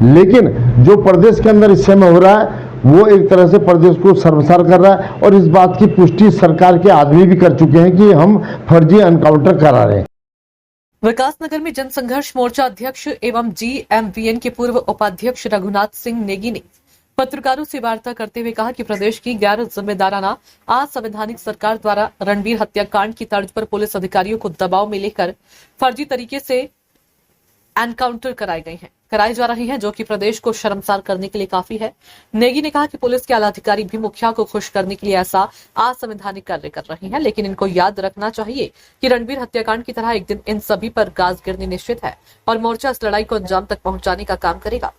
लेकिन जो प्रदेश के अंदर इस समय हो रहा है वो एक तरह से प्रदेश को शर्मसार कर रहा है और इस बात की पुष्टि सरकार के आदमी भी कर चुके हैं कि हम फर्जी एनकाउंटर करा रहे हैं। विकासनगर में जनसंघर्ष मोर्चा अध्यक्ष एवं GMVN के पूर्व उपाध्यक्ष रघुनाथ सिंह नेगी ने पत्रकारों से वार्ता करते हुए कहा कि प्रदेश की गैर जिम्मेदाराना असंवैधानिक सरकार द्वारा रणबीर हत्याकांड की तर्ज पर पुलिस अधिकारियों को दबाव में लेकर फर्जी तरीके से एनकाउंटर कराए जा रहे हैं, जो कि प्रदेश को शर्मसार करने के लिए काफी है। नेगी ने कहा कि पुलिस के आला अधिकारी भी मुखिया को खुश करने के लिए ऐसा असंवैधानिक कार्य कर रहे हैं, लेकिन इनको याद रखना चाहिए कि रणबीर हत्याकांड की तरह एक दिन इन सभी पर गाज गिरनी निश्चित है और मोर्चा इस लड़ाई को अंजाम तक पहुंचाने का काम करेगा।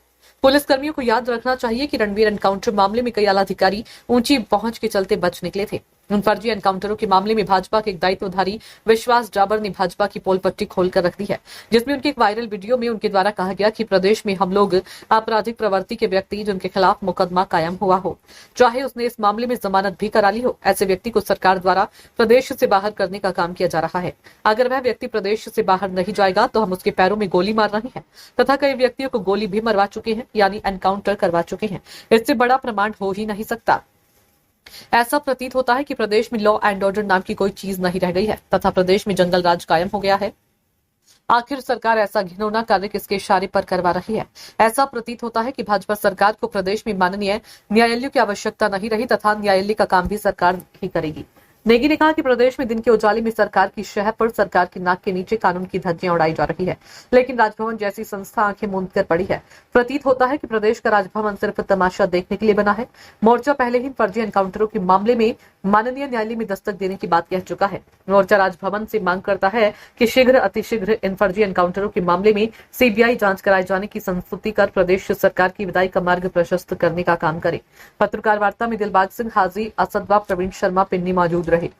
पुलिस कर्मियों को याद रखना चाहिए कि रणबीर एनकाउंटर मामले में कई आला अधिकारी ऊंची पहुंच के चलते बच निकले थे। उन फर्जी एनकाउंटरों के मामले में भाजपा के एक दायित्वधारी विश्वास डाबर ने भाजपा की पोल पट्टी खोलकर रख दी है, जिसमें उनके एक वायरल वीडियो में उनके द्वारा कहा गया कि प्रदेश में हम लोग आपराधिक प्रवृत्ति के व्यक्ति जिनके खिलाफ मुकदमा कायम हुआ हो, चाहे उसने इस मामले में जमानत भी करा ली हो, ऐसे व्यक्ति को सरकार द्वारा प्रदेश से बाहर करने का काम किया जा रहा है। अगर वह व्यक्ति प्रदेश से बाहर नहीं जाएगा तो हम उसके पैरों में गोली मार रहे हैं तथा कई व्यक्तियों को गोली भी मरवा चुके हैं, यानी एनकाउंटर करवा चुके हैं। इससे बड़ा प्रमाण हो ही नहीं सकता। ऐसा प्रतीत होता है कि प्रदेश में लॉ एंड ऑर्डर नाम की कोई चीज नहीं रह गई है तथा प्रदेश में जंगल राज कायम हो गया है। आखिर सरकार ऐसा घिनौना कार्य किसके इशारे पर करवा रही है? ऐसा प्रतीत होता है कि भाजपा सरकार को प्रदेश में माननीय न्यायालयों की आवश्यकता नहीं रही तथा न्यायालय का काम भी सरकार ही करेगी। नेगी ने कहा कि प्रदेश में दिन के उजाले में सरकार की शह पर सरकार की नाक के नीचे कानून की धज्जियां उड़ाई जा रही है, लेकिन राजभवन जैसी संस्था आंखें मूंद कर पड़ी है। प्रतीत होता है कि प्रदेश का राजभवन सिर्फ तमाशा देखने के लिए बना है। मोर्चा पहले ही फर्जी एनकाउंटरों के मामले में माननीय न्यायालय में दस्तक देने की बात कह चुका है। मोर्चा राजभवन से मांग करता है कि शीघ्र अतिशीघ्र इन फर्जी एनकाउंटरों के मामले में CBI जांच कराए जाने की संस्तुति कर प्रदेश सरकार की विदाई का मार्ग प्रशस्त करने का काम करे। पत्रकार वार्ता में दिलबाग सिंह हाजी, असद व प्रवीण शर्मा पिन्नी मौजूद रहे।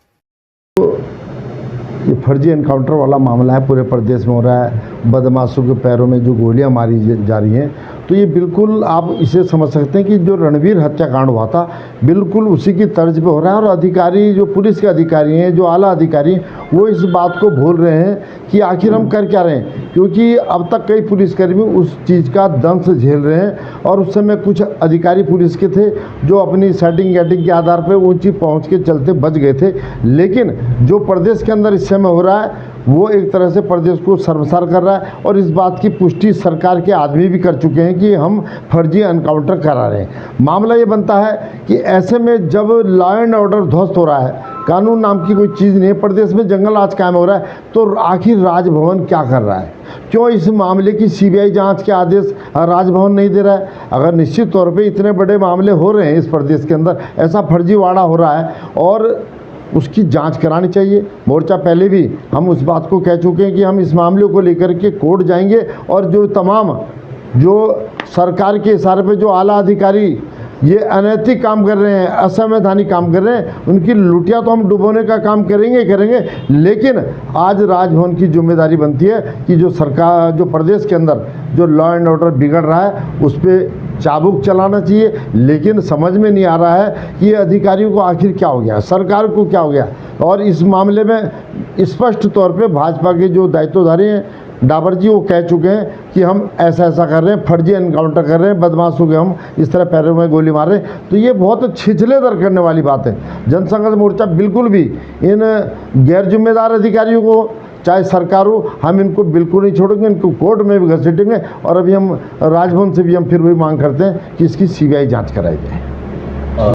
ये फर्जी एनकाउंटर वाला मामला है, पूरे प्रदेश में हो रहा है। बदमाशों के पैरों में जो गोलियां मारी जा रही हैं, तो ये बिल्कुल आप इसे समझ सकते हैं कि जो रणबीर हत्याकांड हुआ था बिल्कुल उसी की तर्ज पे हो रहा है। और अधिकारी, जो पुलिस के अधिकारी हैं, जो आला अधिकारी हैं, वो इस बात को भूल रहे हैं कि आखिर हम कर क्या रहे हैं, क्योंकि अब तक कई पुलिसकर्मी उस चीज़ का दंश झेल रहे हैं। और उस समय कुछ अधिकारी पुलिस के थे जो अपनी सेटिंग के आधार पर ऊँची पहुँच के चलते बच गए थे। लेकिन जो प्रदेश के अंदर इस समय हो रहा है वो एक तरह से प्रदेश को शर्मसार कर रहा है और इस बात की पुष्टि सरकार के आदमी भी कर चुके हैं कि हम फर्जी एनकाउंटर करा रहे हैं। मामला ये बनता है कि ऐसे में जब लॉ एंड ऑर्डर ध्वस्त हो रहा है, कानून नाम की कोई चीज़ नहीं है, प्रदेश में जंगल राज कायम हो रहा है, तो आखिर राजभवन क्या कर रहा है? क्यों इस मामले की CBI जांच के आदेश राजभवन नहीं दे रहा है? अगर निश्चित तौर पे इतने बड़े मामले हो रहे हैं इस प्रदेश के अंदर, ऐसा फर्जीवाड़ा हो रहा है और उसकी जांच करानी चाहिए। मोर्चा पहले भी हम उस बात को कह चुके हैं कि हम इस मामले को लेकर के कोर्ट जाएंगे और जो तमाम जो सरकार के इशारे पे जो आला अधिकारी ये अनैतिक काम कर रहे हैं, असंवैधानिक काम कर रहे हैं, उनकी लुटिया तो हम डुबोने का काम करेंगे। लेकिन आज राजभवन की जिम्मेदारी बनती है कि जो सरकार, जो प्रदेश के अंदर जो लॉ एंड ऑर्डर बिगड़ रहा है उस पर चाबुक चलाना चाहिए। लेकिन समझ में नहीं आ रहा है कि ये अधिकारियों को आखिर क्या हो गया, सरकार को क्या हो गया। और इस मामले में स्पष्ट तौर पे भाजपा के जो दायित्वधारी हैं डाबर जी, वो कह चुके हैं कि हम ऐसा कर रहे हैं, फर्जी एनकाउंटर कर रहे हैं, बदमाशों के हम इस तरह पैरों में गोली मार रहे हैं। तो ये बहुत छिछलेदर करने वाली बात है। जनसंघर्ष मोर्चा बिल्कुल भी इन गैर जिम्मेदार अधिकारियों को, चाहे सरकार हो, हम इनको बिल्कुल नहीं छोड़ेंगे, इनको कोर्ट में भी घसीटेंगे। और अभी हम राजभवन से भी हम फिर वही मांग करते हैं कि इसकी CBI जांच कराई जाए।